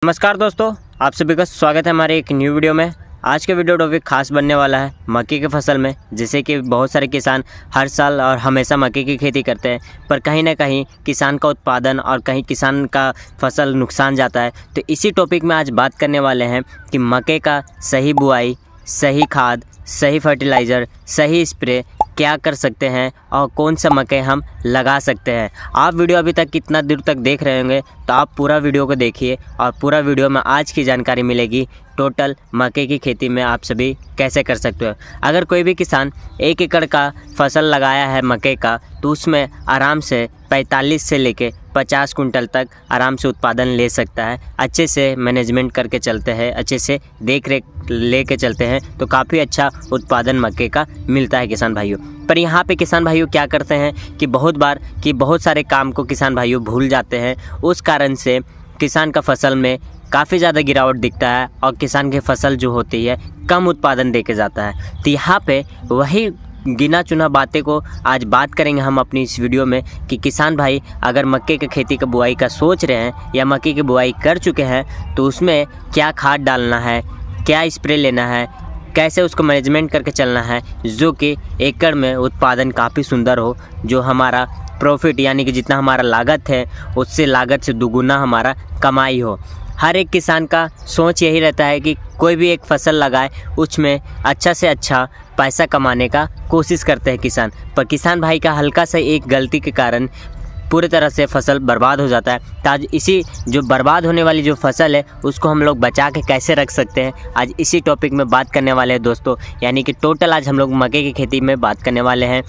नमस्कार दोस्तों, आप सभी का स्वागत है हमारे एक न्यू वीडियो में। आज के वीडियो टॉपिक खास बनने वाला है मक्के की फसल में, जिससे कि बहुत सारे किसान हर साल और हमेशा मक्के की खेती करते हैं, पर कहीं ना कहीं किसान का उत्पादन और कहीं किसान का फसल नुकसान जाता है। तो इसी टॉपिक में आज बात करने वाले हैं कि मक्के का सही बुआई, सही खाद, सही फर्टिलाइज़र, सही स्प्रे क्या कर सकते हैं और कौन सा मक्के हम लगा सकते हैं। आप वीडियो अभी तक कितना दूर तक देख रहे होंगे, तो आप पूरा वीडियो को देखिए और पूरा वीडियो में आज की जानकारी मिलेगी। टोटल मक्के की खेती में आप सभी कैसे कर सकते हो। अगर कोई भी किसान 1 एकड़ का फसल लगाया है मक्के का, तो उसमें आराम से 45 से लेके 50 कुंटल तक आराम से उत्पादन ले सकता है। अच्छे से मैनेजमेंट करके चलते हैं, अच्छे से देख रेख लेके चलते हैं, तो काफ़ी अच्छा उत्पादन मक्के का मिलता है किसान भाइयों। पर यहाँ पे किसान भाइयों क्या करते हैं कि बहुत सारे काम को किसान भाइयों भूल जाते हैं। उस कारण से किसान का फसल में काफ़ी ज़्यादा गिरावट दिखता है और किसान की फसल जो होती है कम उत्पादन दे के जाता है। तो यहाँ पे वही गिना चुना बातें को आज बात करेंगे हम अपनी इस वीडियो में कि किसान भाई अगर मक्के की खेती का बुआई का सोच रहे हैं या मक्के की बुआई कर चुके हैं, तो उसमें क्या खाद डालना है, क्या स्प्रे लेना है, कैसे उसको मैनेजमेंट करके चलना है, जो कि एकड़ में उत्पादन काफ़ी सुंदर हो, जो हमारा प्रॉफिट यानी कि जितना हमारा लागत है उससे लागत से दुगुना हमारा कमाई हो। हर एक किसान का सोच यही रहता है कि कोई भी एक फसल लगाए, उसमें अच्छा से अच्छा पैसा कमाने का कोशिश करते हैं किसान। पर किसान भाई का हल्का सा एक गलती के कारण पूरी तरह से फसल बर्बाद हो जाता है। तो आज इसी जो बर्बाद होने वाली जो फसल है उसको हम लोग बचा के कैसे रख सकते हैं, आज इसी टॉपिक में बात करने वाले हैं दोस्तों। यानी कि टोटल आज हम लोग मक्के की खेती में बात करने वाले हैं।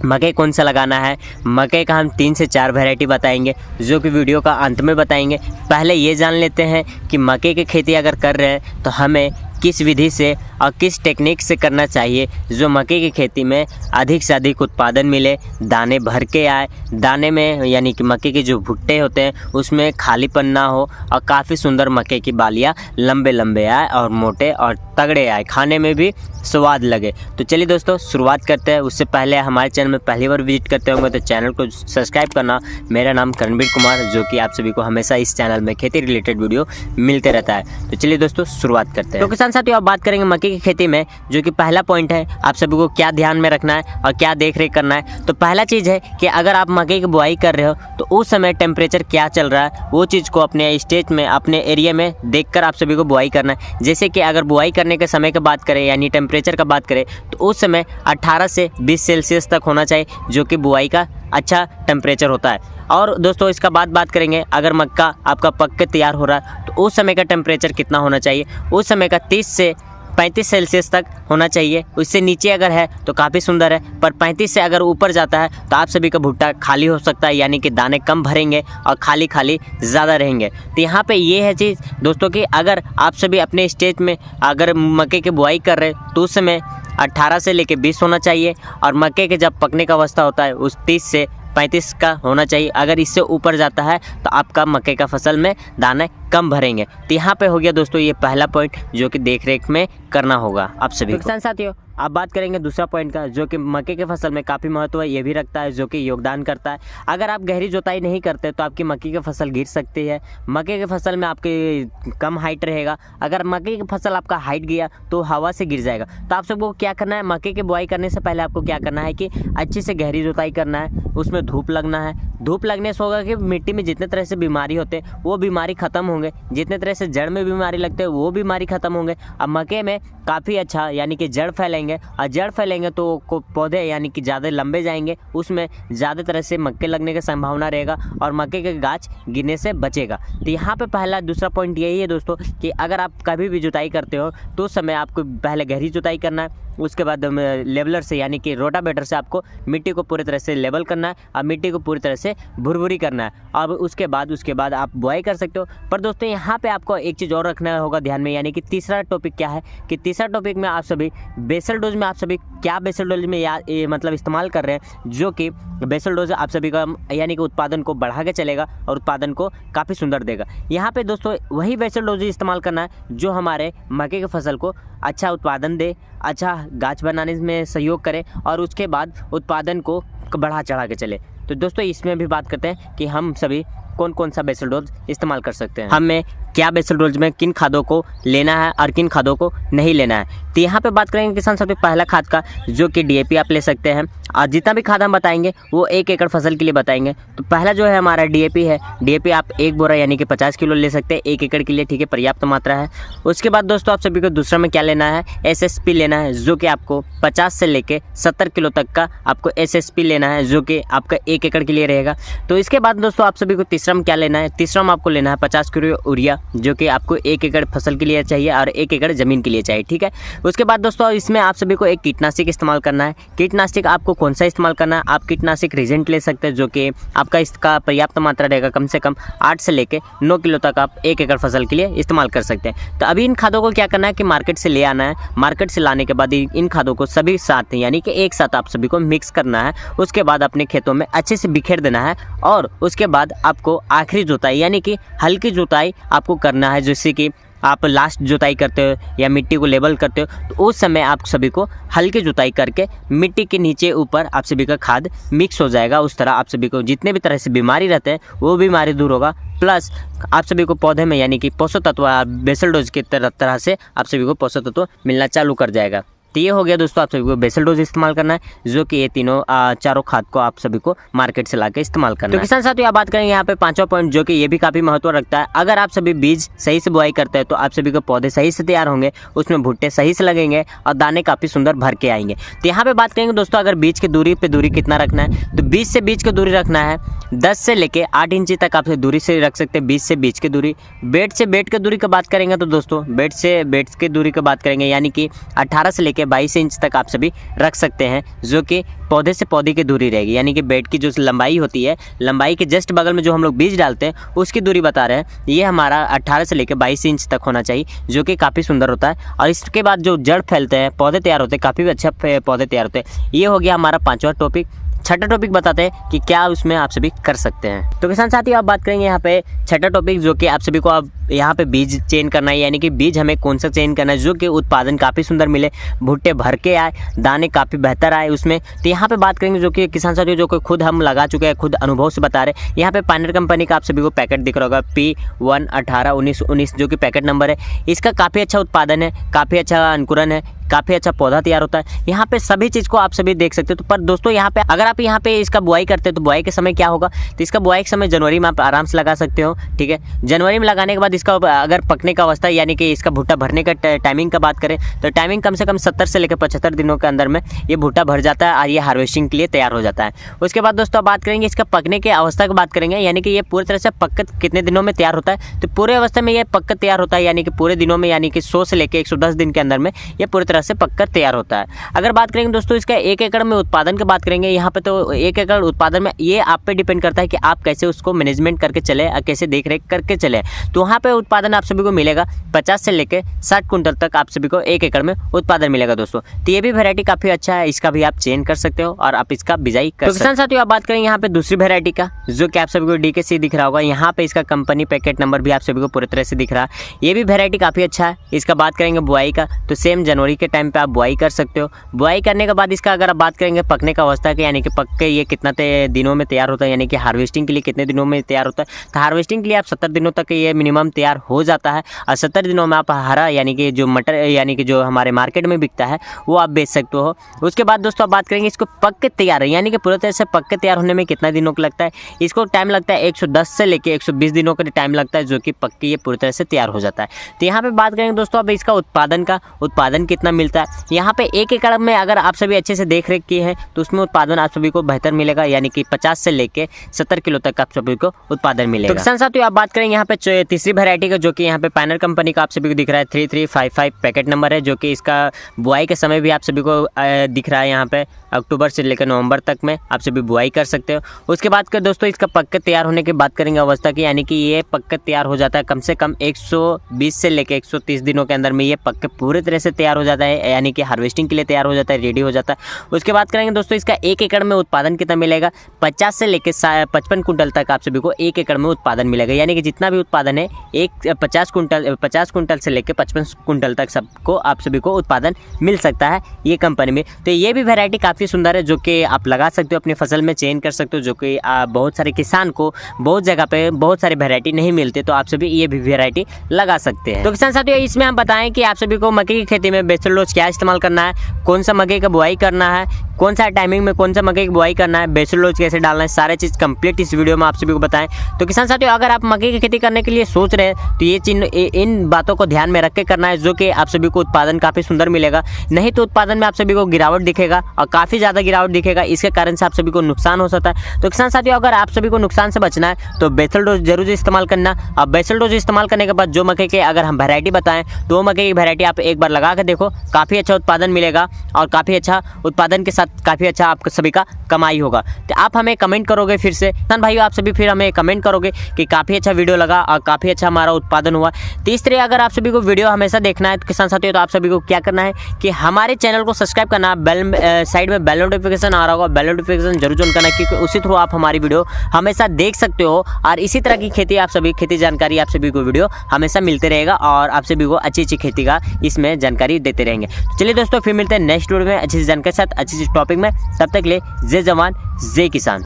मक्के कौन सा लगाना है, मक्के का हम 3 से 4 वैरायटी बताएंगे, जो कि वीडियो का अंत में बताएंगे। पहले ये जान लेते हैं कि मक्के की खेती अगर कर रहे हैं तो हमें किस विधि से और किस टेक्निक से करना चाहिए, जो मक्के की खेती में अधिक से अधिक उत्पादन मिले, दाने भर के आए, दाने में यानी कि मक्के के जो भुट्टे होते हैं उसमें खालीपन ना हो और काफ़ी सुंदर मक्के की बालियाँ लंबे लंबे आए और मोटे और तगड़े आए, खाने में भी स्वाद लगे। तो चलिए दोस्तों शुरुआत करते हैं। उससे पहले हमारे चैनल में पहली बार विजिट करते होंगे तो चैनल को सब्सक्राइब करना। मेरा नाम करणवीर कुमार, जो कि आप सभी को हमेशा इस चैनल में खेती रिलेटेड वीडियो मिलते रहता है। तो चलिए दोस्तों शुरुआत करते हैं। तो किसान साथियों, अब बात करेंगे मक्के की खेती में, जो कि पहला पॉइंट है आप सभी को क्या ध्यान में रखना है और क्या देख रेख करना है। तो पहला चीज़ है कि अगर आप मक्के की बुआई कर रहे हो तो उस समय टेम्परेचर क्या चल रहा है, वो चीज़ को अपने स्टेज में, अपने एरिया में देखकर आप सभी को बुआई करना है। जैसे कि अगर बुआई करने के समय की बात करें यानी टेम्परेचर का बात करें, तो उस समय 18 से 20 सेल्सियस तक होना चाहिए, जो कि बुआई का अच्छा टेम्परेचर होता है। और दोस्तों इसका बात करेंगे, अगर मक्का आपका पक के तैयार हो रहा है तो उस समय का टेम्परेचर कितना होना चाहिए, उस समय का 30 से 35 सेल्सियस तक होना चाहिए। उससे नीचे अगर है तो काफ़ी सुंदर है, पर 35 से अगर ऊपर जाता है तो आप सभी का भुट्टा खाली हो सकता है, यानी कि दाने कम भरेंगे और खाली ज़्यादा रहेंगे। तो यहाँ पे ये है चीज़ दोस्तों कि अगर आप सभी अपने स्टेज में अगर मक्के की बुआई कर रहे हैं तो उस समय 18 से लेके 20 होना चाहिए, और मक्के के जब पकने का अवस्था होता है उस 30 से 35 का होना चाहिए। अगर इससे ऊपर जाता है तो आपका मक्के का फसल में दाने कम भरेंगे। तो यहाँ पे हो गया दोस्तों ये पहला पॉइंट, जो कि देख रेख में करना होगा आप सभी को। किसान साथियों, अब बात करेंगे दूसरा पॉइंट का, जो कि मक्के के फसल में काफ़ी महत्व है, ये भी रखता है, जो कि योगदान करता है। अगर आप गहरी जुताई नहीं करते तो आपकी मक्के की फसल गिर सकती है। मक्के की फसल में आपकी कम हाइट रहेगा। अगर मक्के की फसल आपका हाइट गया तो हवा से गिर जाएगा। तो आप सबको क्या करना है, मक्के की बुआई करने से पहले आपको क्या करना है कि अच्छे से गहरी जुताई करना है, उसमें धूप लगना है। धूप लगने से होगा कि मिट्टी में जितने तरह से बीमारी होते हैं वो बीमारी खत्म होंगे, जितने तरह से जड़ में बीमारी लगते हैं वो बीमारी खत्म होंगे। अब मक्के में काफ़ी अच्छा यानी कि जड़ फैलेंगे, और जड़ फैलेंगे तो पौधे यानी कि ज़्यादा लंबे जाएंगे, उसमें ज़्यादा तरह से मक्के लगने की संभावना रहेगा और मक्के के गाछ गिरने से बचेगा। तो यहाँ पे पहला दूसरा पॉइंट यही है दोस्तों कि अगर आप कभी भी जुताई करते हो तो उस समय आपको पहले गहरी जुताई करना है, उसके बाद लेवलर से यानी कि रोटावेटर से आपको मिट्टी को पूरी तरह से लेवल करना है और मिट्टी को पूरी तरह से भुरभुरी करना है। अब उसके बाद आप बुआई कर सकते हो। पर दोस्तों यहाँ पे आपको एक चीज़ और रखना होगा ध्यान में, यानी कि तीसरा टॉपिक क्या है कि तीसरा टॉपिक में आप सभी बेसल डोज में आप सभी क्या बेसल डोज में मतलब इस्तेमाल कर रहे हैं, जो कि बेसल डोज आप सभी का यानी कि उत्पादन को बढ़ा के चलेगा और उत्पादन को काफ़ी सुंदर देगा। यहाँ पे दोस्तों वही बेसल डोज इस्तेमाल करना है जो हमारे मक्के की फसल को अच्छा उत्पादन दे, अच्छा गाछ बनाने में सहयोग करे और उसके बाद उत्पादन को बढ़ा चढ़ा के चले। तो दोस्तों इसमें भी बात करते हैं कि हम सभी कौन कौन सा बेसल डोज इस्तेमाल कर सकते हैं। हमें क्या बेसल डोज में किन खादों को लेना है और किन खादों को नहीं लेना है। तो यहाँ पे बात करेंगे किसान साथियों पहला खाद का, जो कि DAP आप ले सकते हैं। और जितना भी खाद हम बताएंगे वो 1 एकड़ फसल के लिए बताएंगे। तो पहला जो है हमारा DAP है। DAP आप 1 बोरा यानी कि 50 किलो ले सकते हैं 1 एकड़ के लिए, ठीक है, पर्याप्त मात्रा है। उसके बाद दोस्तों आप सभी को दूसरा में क्या लेना है, SSP लेना है, जो कि आपको 50 से लेके 70 किलो तक का आपको SSP लेना है, जो कि आपका 1 एकड़ के लिए रहेगा। तो इसके बाद दोस्तों आप सभी को तीसरा में क्या लेना है, तीसरा में आपको लेना है 50 किलो यूरिया, जो कि आपको 1 एकड़ फसल के लिए चाहिए और 1 एकड़ ज़मीन के लिए चाहिए, ठीक है। उसके बाद दोस्तों इसमें आप सभी को एक कीटनाशक इस्तेमाल करना है। कीटनाशक आपको कौन सा इस्तेमाल करना है, आप कीटनाशक रिजेंट ले सकते हैं, जो कि आपका इसका पर्याप्त मात्रा रहेगा, कम से कम 8 से लेके 9 किलो तक आप 1 एकड़ फसल के लिए इस्तेमाल कर सकते हैं। तो अभी इन खादों को क्या करना है कि मार्केट से ले आना है। मार्केट से लाने के बाद इन खादों को सभी साथ यानी कि एक साथ आप सभी को मिक्स करना है। उसके बाद अपने खेतों में अच्छे से बिखेर देना है और उसके बाद आपको आखिरी जुताई यानी कि हल्की जुताई आपको करना है। जैसे कि आप लास्ट जुताई करते हो या मिट्टी को लेवल करते हो, तो उस समय आप सभी को हल्की जुताई करके मिट्टी के नीचे ऊपर आप सभी का खाद मिक्स हो जाएगा। उस तरह आप सभी को जितने भी तरह से बीमारी रहते हैं वो बीमारी दूर होगा, प्लस आप सभी को पौधे में यानी कि पोषक तत्व बेसल डोज की तरह से आप सभी को पोषक तत्व मिलना चालू कर जाएगा। तो ये हो गया दोस्तों आप सभी को बेसल डोज इस्तेमाल करना है, जो कि ये तीनों चारों खाद को आप सभी को मार्केट से लाके इस्तेमाल करना है। तो किसान साथियों आप बात करेंगे यहाँ पे 5वां पॉइंट, जो कि ये भी काफ़ी महत्व रखता है। अगर आप सभी बीज सही से बुआई करते हैं तो आप सभी को पौधे सही से तैयार होंगे, उसमें भुट्टे सही से लगेंगे और दाने काफ़ी सुंदर भर के आएंगे। तो यहाँ पे बात करेंगे दोस्तों अगर बीज की दूरी पे दूरी कितना रखना है, तो बीज से बीज की दूरी रखना है 10 से लेके 8 इंची तक आप दूरी से रख सकते हैं। बीज से बीज की दूरी, बेड से बेड की दूरी की बात करेंगे तो दोस्तों बेड से बेड की दूरी की बात करेंगे यानी कि 18 से लेके 22 इंच तक आप सभी रख सकते हैं, जो कि पौधे से पौधे की दूरी रहेगी। यानी कि बेड की जो लंबाई होती है, लंबाई के जस्ट बगल में जो हम लोग बीज डालते हैं उसकी दूरी बता रहे हैं, ये हमारा 18 से लेकर 22 इंच तक होना चाहिए, जो कि काफ़ी सुंदर होता है। और इसके बाद जो जड़ फैलते हैं, पौधे तैयार होते हैं, काफ़ी अच्छा पौधे तैयार होते हैं। ये हो गया हमारा 5वां टॉपिक। छठा टॉपिक बताते हैं कि क्या उसमें आप सभी कर सकते हैं। तो किसान साथी आप बात करेंगे यहाँ पे छठा टॉपिक, जो कि आप सभी को अब यहाँ पे बीज चयन करना है, यानी कि बीज हमें कौन सा चयन करना है जो कि उत्पादन काफ़ी सुंदर मिले, भुट्टे भर के आए, दाने काफ़ी बेहतर आए उसमें। तो यहाँ पे बात करेंगे जो कि किसान साथियों जो कि खुद हम लगा चुके हैं, खुद अनुभव से बता रहे हैं। यहाँ पे पायनियर कंपनी का आप सभी को पैकेट दिख रहा होगा P1181919, जो कि पैकेट नंबर है। इसका काफ़ी अच्छा उत्पादन है, काफ़ी अच्छा अंकुरन है, काफ़ी अच्छा पौधा तैयार होता है। यहाँ पे सभी चीज़ को आप सभी देख सकते हो। तो पर दोस्तों यहाँ पे अगर आप यहाँ पे इसका बुआई करते हो तो बुआई के समय क्या होगा, तो इसका बुआई के समय जनवरी में आप आराम से लगा सकते हो, ठीक है। जनवरी में लगाने के बाद इसका अगर पकने का अवस्था यानी कि इसका भुट्टा भरने का टाइमिंग का बात करें तो टाइमिंग कम से कम 70 से लेकर 75 दिनों के अंदर में ये भुट्टा भर जाता है और ये हार्वेस्टिंग के लिए तैयार हो जाता है। उसके बाद दोस्तों बात करेंगे इसका पकने की अवस्था की बात करेंगे, यानी कि ये पूरी तरह से पक्का कितने दिनों में तैयार होता है। तो पूरे अवस्था में ये पक्का तैयार होता है, यानी कि पूरे दिनों में, यानी कि 100 से लेकर 110 दिन के अंदर में ये पूरी तरह से पक्का तैयार होता है। अगर बात करेंगे दोस्तों इसका 1 एकड़ में उत्पादन की बात करेंगे, यहाँ पे तो 1 एकड़ उत्पादन में ये आप पे डिपेंड करता है कि आप कैसे उसको मैनेजमेंट करके चले, कैसे देख रेख करके चले। तो वहाँ पे उत्पादन आप सभी को मिलेगा 50 से लेकर 60 कुंटल तक आप सभी को 1 एकड़ में उत्पादन मिलेगा दोस्तों। तो ये भी वैरायटी काफ़ी अच्छा है, इसका भी आप चेंज कर सकते हो और आप इसका बिजाई कर सकते हो। किसान साथियों आप बात करेंगे यहाँ पे दूसरी वैरायटी का, जो कि आप सभी को DKC दिख रहा होगा। यहाँ पे इसका कंपनी पैकेट नंबर भी आप सभी को पूरी तरह से दिख रहा है। ये भी वैरायटी काफ़ी अच्छा है। इसका बात करेंगे बुआई का, तो सेम जनवरी के टाइम पे आप बुआई कर सकते हो। बुआई करने के बाद इसका अगर आप बात करेंगे पकने का अवस्था के, यानी कि पक के ये कितना दिनों में तैयार होता है, यानी कि हार्वेस्टिंग के लिए कितने दिनों में तैयार होता है। तो हार्वेस्टिंग के लिए आप 70 दिनों तक ये मिनिमम तैयार हो जाता है और 70 दिनों में आप हरा यानी कि जो मटर यानी कि जो हमारे मार्केट में बिकता है वो आप बेच सकते हो। उसके बाद दोस्तों आप बात करेंगे इसको पक के तैयार है, यानी कि पूरी तरह से पक के तैयार होने में कितना दिनों का लगता है। इसको टाइम लगता है 110 से लेकर 120 दिनों का टाइम लगता है, जो कि पक के ये पूरी तरह से तैयार हो जाता है। तो यहाँ पे बात करेंगे दोस्तों अब इसका उत्पादन कितना मिलता है। यहाँ पे 1 एकड़ में अगर आप सभी अच्छे से देख रेख किए हैं तो उसमें उत्पादन आप सभी को बेहतर मिलेगा, यानी कि 50 से लेके 70 किलो तक आप सभी को उत्पादन मिलेगा। तो किसान साथियों आप बात करेंगे यहाँ पे तीसरी वैरायटी का, जो कि यहाँ पे पायनियर कंपनी का आप सभी को दिख रहा है 3355 पैकेट नंबर है, जो कि इसका बुआई के समय भी आप सभी को दिख रहा है। यहाँ पे अक्टूबर से लेकर नवंबर तक में आप सभी बुआई कर सकते हो। उसके बाद कर दोस्तों इसका पक्का तैयार होने की बात करेंगे अवस्था की, यानी कि ये पक्का तैयार हो जाता है कम से कम 120 से लेकर 130 दिनों के अंदर में ये पक्के पूरी तरह से तैयार हो जाता जाता है, यानी कि हार्वेस्टिंग के लिए तैयार हो जाता है, रेडी हो जाता है। उसके बाद करेंगे दोस्तों इसका 1 एकड़ में उत्पादन कितना मिलेगा। 50 से लेकर 55 कुंटल तक आप सभी को 1 एकड़ में उत्पादन मिलेगा, यानी कि जितना भी उत्पादन है 50 कुंटल से लेकर 55 कुंटल तक सबको आप सभी को उत्पादन मिल सकता है ये कंपनी में। तो ये भी वैरायटी काफ़ी सुंदर है, जो कि आप लगा सकते हो अपनी फसल में, चेंज कर सकते हो, जो कि बहुत सारे किसान को बहुत जगह पे बहुत सारी वैरायटी नहीं मिलती, तो आप सभी ये भी वैरायटी लगा सकते हैं। तो किसान साथियों इसमें हम बताएं कि आप सभी को मकई की खेती में बेसल डोज क्या इस्तेमाल करना है, कौन सा मकई का बुआई करना है, कौन सा टाइमिंग में कौन सा मकई की बुआई करना है, बेसल डोज कैसे डालना है, सारे चीज़ कंप्लीट इस वीडियो में आप सभी को बताएं। तो किसान साथियों अगर आप मकई की खेती करने के लिए सोच रहे हैं तो ये चीज इन बातों को ध्यान में रख के करना है, जो कि आप सभी को उत्पादन काफ़ी सुंदर मिलेगा। नहीं तो उत्पादन में आप सभी को गिरावट दिखेगा और काफ़ी ज़्यादा गिरावट दिखेगा, इसके कारण से आप सभी को नुकसान हो सकता है। तो किसान साथियों अगर आप सभी को नुकसान से बचना है तो बेसल डोज जरूर इस्तेमाल करना। अब बेसल डोज इस्तेमाल करने के बाद जो मकई के अगर हम वैरायटी बताएं तो वो मकई की वैरायटी आप एक बार लगा के देखो, काफ़ी अच्छा उत्पादन मिलेगा और काफ़ी अच्छा उत्पादन के साथ काफ़ी अच्छा आप सभी का कमाई होगा। तो आप हमें कमेंट करोगे फिर से किसान भाइयों, आप सभी फिर हमें कमेंट करोगे कि काफ़ी अच्छा वीडियो लगा और काफ़ी अच्छा हमारा उत्पादन हुआ। तो इस तरह अगर आप सभी को वीडियो हमेशा देखना है तो किसान साथियों तो आप सभी को क्या करना है कि हमारे चैनल को सब्सक्राइब करना, साइड में बेल नोटिफिकेशन आ रहा होगा, बेल नोटिफिकेशन जरूर ऑन करना, क्योंकि उसी थ्रू आप हमारी वीडियो हमेशा देख सकते हो और इसी तरह की खेती आप सभी खेती जानकारी आप सभी को वीडियो हमेशा मिलते रहेगा और आप सभी को अच्छी अच्छी खेती का इसमें जानकारी देते रहेंगे। चलिए दोस्तों फिर मिलते हैं नेक्स्ट वीडियो में अच्छी जानकारी के साथ, अच्छी टॉपिक में। तब तक ले जय जवान जय किसान।